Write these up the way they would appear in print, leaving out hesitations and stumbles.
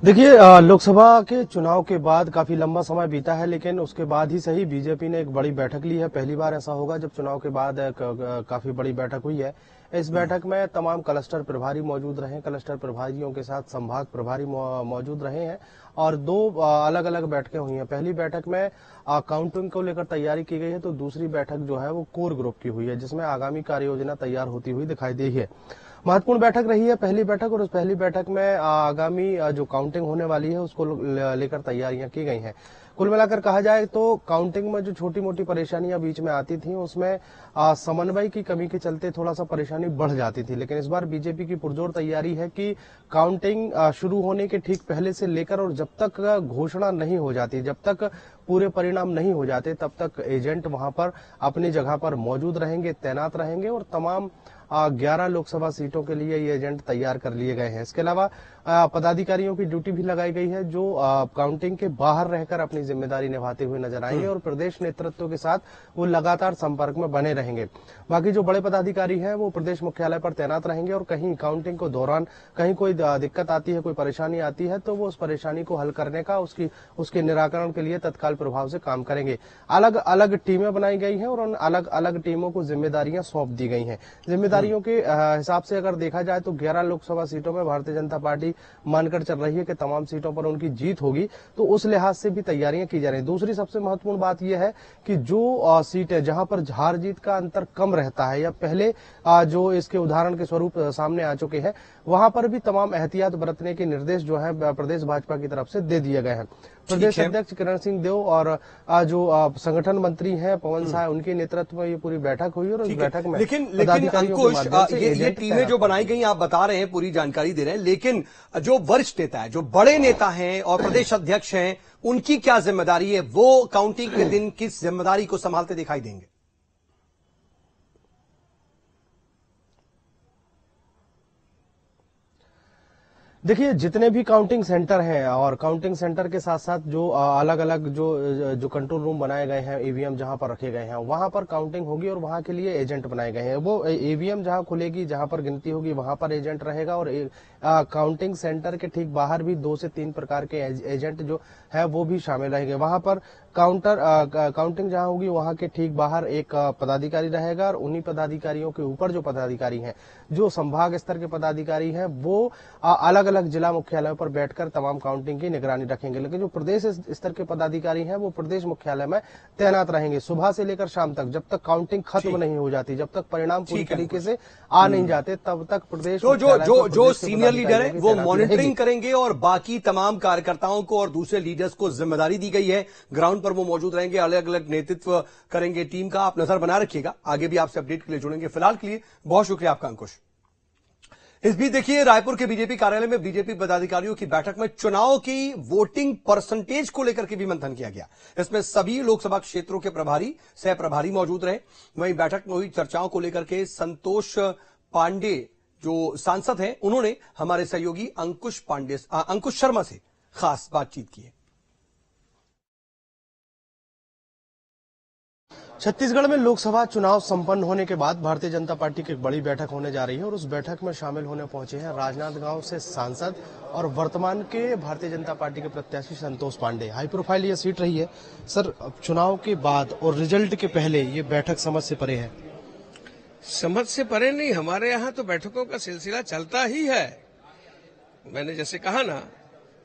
देखिए, लोकसभा के चुनाव के बाद काफी लंबा समय बीता है, लेकिन उसके बाद ही सही बीजेपी ने एक बड़ी बैठक ली है। पहली बार ऐसा होगा जब चुनाव के बाद काफी बड़ी बैठक हुई है। इस बैठक में तमाम क्लस्टर प्रभारी मौजूद रहे। क्लस्टर प्रभारियों के साथ संभाग प्रभारी मौजूद रहे हैं और दो अलग अलग बैठकें हुई हैं। पहली बैठक में काउंटिंग को लेकर तैयारी की गई है, तो दूसरी बैठक जो है वो कोर ग्रुप की हुई है, जिसमें आगामी कार्य योजना तैयार होती हुई दिखाई दी है। महत्वपूर्ण बैठक रही है पहली बैठक, और उस पहली बैठक में आगामी जो काउंटिंग होने वाली है उसको लेकर तैयारियां की गई हैं। कुल मिलाकर कहा जाए तो काउंटिंग में जो छोटी मोटी परेशानियां बीच में आती थी, उसमें समन्वय की कमी के चलते थोड़ा सा परेशानी बढ़ जाती थी। लेकिन इस बार बीजेपी की पुरजोर तैयारी है कि काउंटिंग शुरू होने के ठीक पहले से लेकर और जब तक घोषणा नहीं हो जाती, जब तक पूरे परिणाम नहीं हो जाते, तब तक एजेंट वहां पर अपनी जगह पर मौजूद रहेंगे, तैनात रहेंगे और तमाम 11 लोकसभा सीटों के लिए ये एजेंट तैयार कर लिए गए हैं। इसके अलावा पदाधिकारियों की ड्यूटी भी लगाई गई है, जो काउंटिंग के बाहर रहकर अपनी जिम्मेदारी निभाते हुए नजर आएंगे और प्रदेश नेतृत्व के साथ वो लगातार संपर्क में बने रहेंगे। बाकी जो बड़े पदाधिकारी हैं वो प्रदेश मुख्यालय पर तैनात रहेंगे और कहीं काउंटिंग को दौरान कहीं कोई दिक्कत आती है, कोई परेशानी आती है, तो वो उस परेशानी को हल करने का, उसके निराकरण के लिए तत्काल प्रभाव से काम करेंगे। अलग अलग टीमें बनाई गई हैं और उन अलग अलग टीमों को जिम्मेदारियां सौंप दी गई हैं। जिम्मेदारियों के हिसाब से अगर देखा जाए तो 11 लोकसभा सीटों में भारतीय जनता पार्टी मानकर चल रही है कि तमाम सीटों पर उनकी जीत होगी, तो उस लिहाज से भी तैयारियां की जा रही हैं। दूसरी सबसे महत्वपूर्ण बात यह है कि जो सीटें जहां पर हार जीत का अंतर कम रहता है या पहले जो इसके उदाहरण के स्वरूप सामने आ चुके हैं, वहां पर भी तमाम एहतियात बरतने के निर्देश जो है प्रदेश भाजपा की तरफ से दे दिए गए हैं। प्रदेश अध्यक्ष किरण सिंह देव और जो संगठन मंत्री हैं पवन साय, उनके नेतृत्व में ये पूरी बैठक हुई और उस बैठक में लेकिन अंकुश, ये टीमें जो बनाई गई आप बता रहे हैं, पूरी जानकारी दे रहे हैं, लेकिन जो वरिष्ठ नेता है, जो बड़े नेता हैं और प्रदेश अध्यक्ष हैं, उनकी क्या जिम्मेदारी है? वो काउंटिंग के दिन किस जिम्मेदारी को संभालते दिखाई देंगे? देखिए, जितने भी काउंटिंग सेंटर हैं और काउंटिंग सेंटर के साथ साथ जो अलग अलग जो कंट्रोल रूम बनाए गए हैं, ईवीएम जहां पर रखे गए हैं, वहां पर काउंटिंग होगी और वहां के लिए एजेंट बनाए गए हैं। वो ईवीएम जहां खुलेगी, जहां पर गिनती होगी, वहां पर एजेंट रहेगा और काउंटिंग सेंटर के ठीक बाहर भी 2 से 3 प्रकार के एजेंट जो है वो भी शामिल रहेंगे। वहां पर काउंटिंग जहां होगी वहां के ठीक बाहर एक पदाधिकारी रहेगा और उन्हीं पदाधिकारियों के ऊपर जो पदाधिकारी हैं, जो संभाग स्तर के पदाधिकारी हैं, वो अलग अलग जिला मुख्यालयों पर बैठकर तमाम काउंटिंग की निगरानी रखेंगे। लेकिन जो प्रदेश स्तर के पदाधिकारी हैं वो प्रदेश मुख्यालय में तैनात रहेंगे सुबह से लेकर शाम तक, जब तक काउंटिंग खत्म नहीं हो जाती, जब तक परिणाम पूरी तरीके से आ नहीं जाते, तब तक प्रदेश जो सीनियर लीडर है वो मॉनिटरिंग करेंगे और बाकी तमाम कार्यकर्ताओं को और दूसरे लीडर्स को जिम्मेदारी दी गई है। ग्राउंड पर वो मौजूद रहेंगे, अलग अलग नेतृत्व करेंगे टीम का। आप नजर बना रखिएगा, आगे भी आपसे अपडेट के लिए जुड़ेंगे। फिलहाल के लिए बहुत शुक्रिया आपका अंकुश। इस बीच देखिए, रायपुर के बीजेपी कार्यालय में बीजेपी पदाधिकारियों की बैठक में चुनाव की वोटिंग परसेंटेज को लेकर के भी मंथन किया गया। इसमें सभी लोकसभा क्षेत्रों के प्रभारी, सह प्रभारी मौजूद रहे। वहीं बैठक में हुई चर्चाओं को लेकर के संतोष पांडे जो सांसद हैं, उन्होंने हमारे सहयोगी अंकुश शर्मा से खास बातचीत की है। छत्तीसगढ़ में लोकसभा चुनाव संपन्न होने के बाद भारतीय जनता पार्टी की एक बड़ी बैठक होने जा रही है और उस बैठक में शामिल होने पहुंचे हैं राजनांदगांव से सांसद और वर्तमान के भारतीय जनता पार्टी के प्रत्याशी संतोष पांडे। हाई प्रोफाइल ये सीट रही है। सर, चुनाव के बाद और रिजल्ट के पहले ये बैठक समझ से परे है? समझ से परे नहीं, हमारे यहाँ तो बैठकों का सिलसिला चलता ही है। मैंने जैसे कहा ना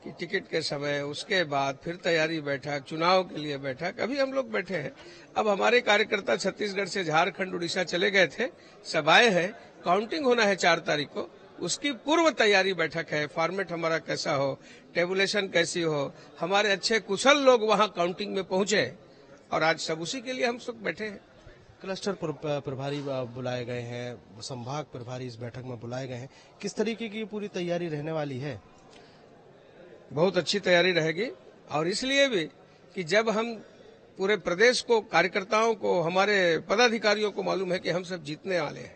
कि टिकट के समय, उसके बाद फिर तैयारी बैठक, चुनाव के लिए बैठक, अभी हम लोग बैठे हैं। अब हमारे कार्यकर्ता छत्तीसगढ़ से झारखंड, उड़ीसा चले गए थे, सब आए हैं। काउंटिंग होना है 4 तारीख को, उसकी पूर्व तैयारी बैठक है। फॉर्मेट हमारा कैसा हो, टेबुलेशन कैसी हो, हमारे अच्छे कुशल लोग वहां काउंटिंग में पहुंचे और आज सब उसी के लिए हम सब बैठे हैं। क्लस्टर प्रभारी बुलाए गए हैं, संभाग प्रभारी इस बैठक में बुलाए गए हैं। किस तरीके की पूरी तैयारी रहने वाली है? बहुत अच्छी तैयारी रहेगी और इसलिए भी कि जब हम पूरे प्रदेश को, कार्यकर्ताओं को, हमारे पदाधिकारियों को मालूम है कि हम सब जीतने वाले हैं,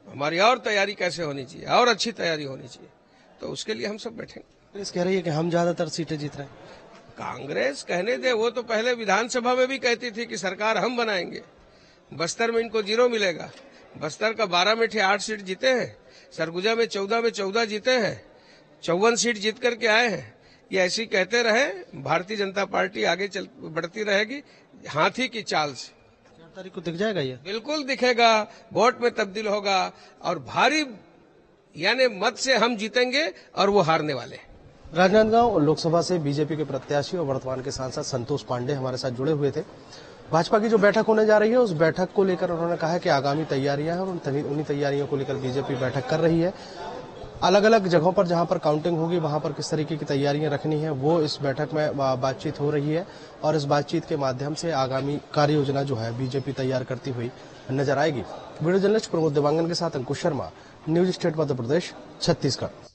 हमारी और तैयारी कैसे होनी चाहिए और अच्छी तैयारी होनी चाहिए, तो उसके लिए हम सब बैठेंगे। कांग्रेस कह रही है कि हम ज्यादातर सीटें जीत रहे हैं। कांग्रेस कहने दे, वो तो पहले विधानसभा में भी कहती थी कि सरकार हम बनाएंगे। बस्तर में इनको 0 मिलेगा। बस्तर का 12 में 8 सीट जीते हैं, सरगुजा में 14 जीते हैं, 54 सीट जीत करके आए हैं। ये ऐसी कहते रहे, भारतीय जनता पार्टी आगे बढ़ती रहेगी हाथी की चाल से। 4 तारीख को दिख जाएगा ये? बिल्कुल दिखेगा, वोट में तब्दील होगा और भारी यानी मत से हम जीतेंगे और वो हारने वाले। राजनांदगांव लोकसभा से बीजेपी के प्रत्याशी और वर्तमान के सांसद संतोष पांडे हमारे साथ जुड़े हुए थे। भाजपा की जो बैठक होने जा रही है उस बैठक को लेकर उन्होंने कहा है कि आगामी तैयारियां हैं और उन्हीं तैयारियों को लेकर बीजेपी बैठक कर रही है। अलग अलग जगहों पर जहां पर काउंटिंग होगी वहां पर किस तरीके की तैयारियां रखनी है वो इस बैठक में बातचीत हो रही है और इस बातचीत के माध्यम से आगामी कार्य योजना जो है बीजेपी तैयार करती हुई नजर आएगी। वीडियो जर्नलिस्ट प्रमोद देवांगन के साथ अंकुश शर्मा, न्यूज स्टेट मध्य प्रदेश, छत्तीसगढ़।